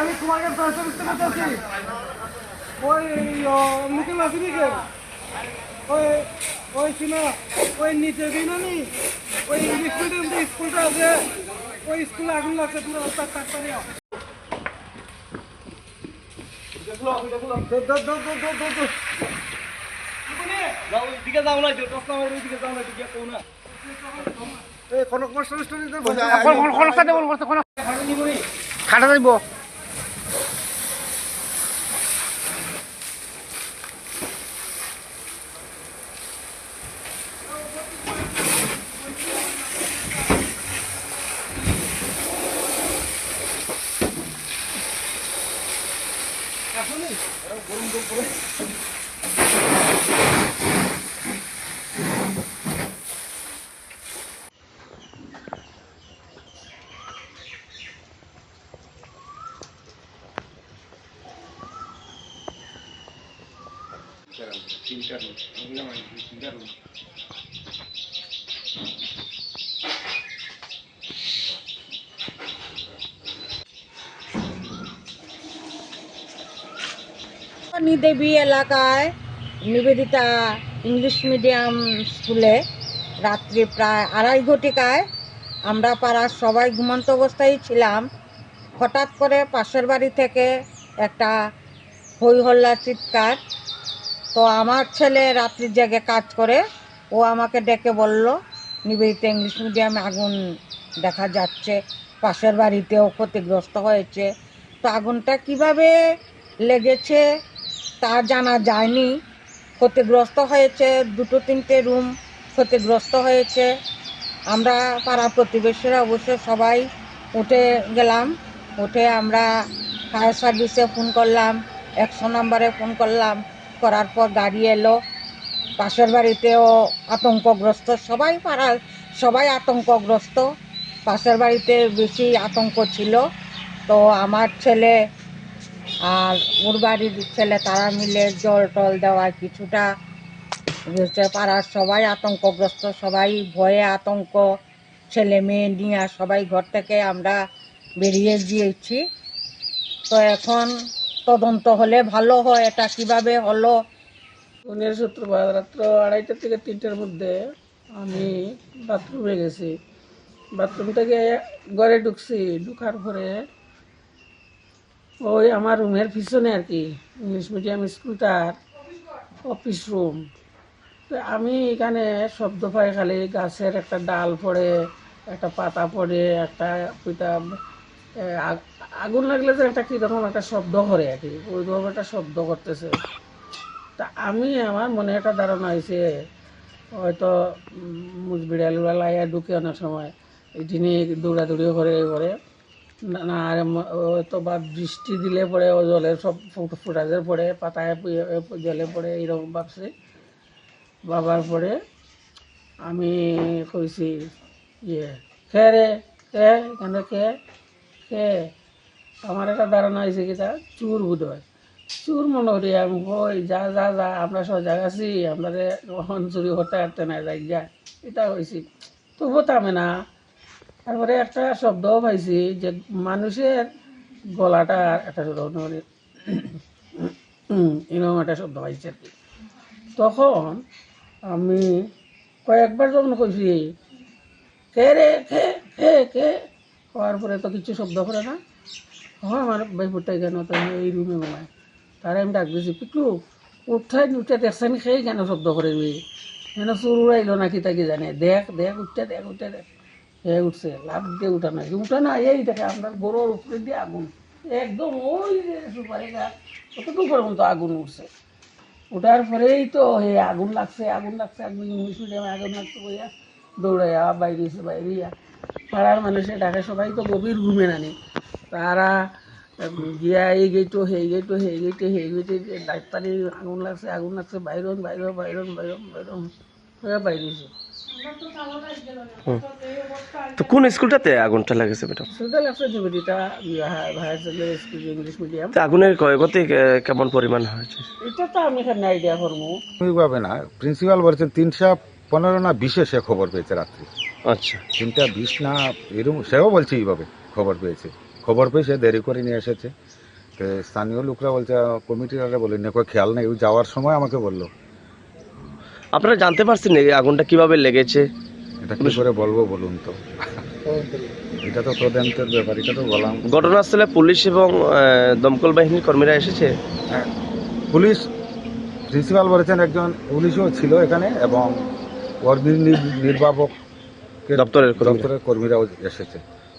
আমি তোমাকে দর্শন করতেছি ওই মুখে লাসি দিকে ওই ওই সিনা ওই নিচে দিনানি ওই ইংলিশ মিডিয়াম যে স্কুলটা আছে ওই স্কুলে আগুন লাগছে পুরো তাড়াতাড়ি দিকে যাও না দিকে যাও না দিকে কোন না কোনো কষ্ট দিতে খাটা যাইব গরম গরম করে দেবী এলাকায় নিবেদিতা ইংলিশ মিডিয়াম স্কুলে রাত্রি প্রায় 2:30 ঘটিকায় আমরা পাড়ার সবাই ঘুমন্ত অবস্থায় ছিলাম। হঠাৎ করে পাশের বাড়ি থেকে একটা হই হল্লা চিৎকার। তো আমার ছেলে রাত্রি জেগে কাজ করে, ও আমাকে ডেকে বলল নিবেদিতা ইংলিশ মিডিয়ামে আগুন দেখা যাচ্ছে, পাশের বাড়িতেও ক্ষতিগ্রস্ত হয়েছে। তো আগুনটা কিভাবে লেগেছে তা জানা যায়নি। ক্ষতিগ্রস্ত হয়েছে 2-3টে রুম ক্ষতিগ্রস্ত হয়েছে। আমরা পাড়া প্রতিবেশীরা অবশ্য সবাই উঠে গেলাম। উঠে আমরা ফায়ার সার্ভিসে ফোন করলাম, 100 নম্বরে ফোন করলাম। করার পর গাড়ি এলো। পাশের বাড়িতেও আতঙ্কগ্রস্ত, সবাই পাড়ার সবাই আতঙ্কগ্রস্ত। পাশের বাড়িতে বেশি আতঙ্ক ছিল। তো আমার ছেলে আর ওর বাড়ির ছেলে তারা মিলে জল টল দেওয়ায় কিছুটা পাড়ার সবাই আতঙ্কগ্রস্ত, সবাই ভয়ে আতঙ্ক, ছেলে মেয়ে নিয়ে সবাই ঘর থেকে আমরা বেরিয়ে গিয়েছি। তো এখন তদন্ত হলে ভালো হয়, এটা কিভাবে হলো। 15 শুক্রবার রাত্র 2:30 থেকে 3টার মধ্যে আমি বাথরুমে গেছি। বাথরুম থেকে ঘরে ঢুকছি। ঢুকার পরে ওই আমার রুমের পিছনে আর কি ইংলিশ মিডিয়াম স্কুলটার অফিস রুম। তো আমি এখানে শব্দ পাই, খালি গাছের একটা ডাল পড়ে, একটা পাতা পড়ে, একটা আগুন লাগলে যে একটা কীরকম একটা শব্দ করে আর কি, ওইরকম একটা শব্দ করতেছে। তা আমার মনে একটা ধারণা হয়েছে হয়তো বিড়াল লাইয়া ঢুকে অনেক সময় এদিনে দৌড়াদৌড়িও করে না, আর হয়তো বা বৃষ্টি দিলে পরে ও জলের সব ফুটাজের পরে পাতায় জলে পড়ে এইরকম ভাবছি। ভাবার পরে আমি কইছি খে রে কে এখানে কে আমার একটা ধারণা হয়েছে কি তা চুর বোধ হয়, চুর মনে করি। আমি কই যা আমরা সজাগ আছি, আমরা কখন চুরি করতে পারতে না যাই যা, এটা হয়েছি। তবুও থামে না। তারপরে একটা শব্দও পাইছি যে মানুষের গলাটা একটা এরকম একটা শব্দ পাইছে আর কি। তখন আমি কয়েকবার যখন কইছি কে রে কে হওয়ার পরে তো কিছু শব্দ করে না। আমার ভাইপুরটাই কেন তো এই রুমে ঘুমায়, তারা আমি ডাক দিয়েছি পিকলু উঠে দেখছেন খেয়ে কেন শব্দ করে কেন চুর উড়াইলো নাকি তাকে জানে, দেখ উঠতে দেখ উঠছে, লাভ দিয়ে উঠা না এই দেখে আমরা গরুর উপরে দিয়ে আগুন একদম ওই যে সুপারি গাছ কতটুকু পর্যন্ত আগুন উঠছে। ওঠার পরেই তো আগুন লাগছে একদম ইংলিশ মিডিয়ামে আগুন লাগছে বইয়া দৌড়াইয়া বাইরিয়া পাড়ার মানুষের ডাকে সবাই তো গভীর ঘুমে নানি। তারা গিয়া এই গেটো সেই গেটে ডাক্তারি আগুন লাগছে বাইরন বাইরেছে। তো কোন স্কুলটাতে আগুনটা লাগেছে ম্যাডাম? সেটা লাগছে Nivedita higher secondary school English medium. আগুনের ক্ষয়ক্ষতি কেমন পরিমাণ হয়েছে এটা তো আমি এখানে আইডিয়া করবো ওইভাবে না, প্রিন্সিপাল বলছেন 3:15 না 20-এ সে খবর পেয়েছে রাত্রি। আচ্ছা, 3:20 না এরকম সেও বলছে এইভাবে খবর পেয়েছে। খবর পেয়ে সে দেরি করে নিয়ে এসেছে। তো স্থানীয় লোকরা বলছে কমিটিরা বলে নেই খেয়াল নেই, ও যাওয়ার সময় আমাকে বললো। আপনারা জানতে পারছেন এই আগুনটা কিভাবে লেগেছে? এটা কি করে বলবো বলুন তো, এটা তো তদন্তের ব্যাপার, এটা তো বললাম। ঘটনাস্থলে পুলিশ এবং দমকল বাহিনীর কর্মীরা এসেছে। হ্যাঁ, পুলিশ প্রিন্সিপাল বলেছেন একজন পুলিশও ছিল এখানে, এবং নির্বাপক দপ্তরের কর্মীরা। কর্মীরাও এসেছে।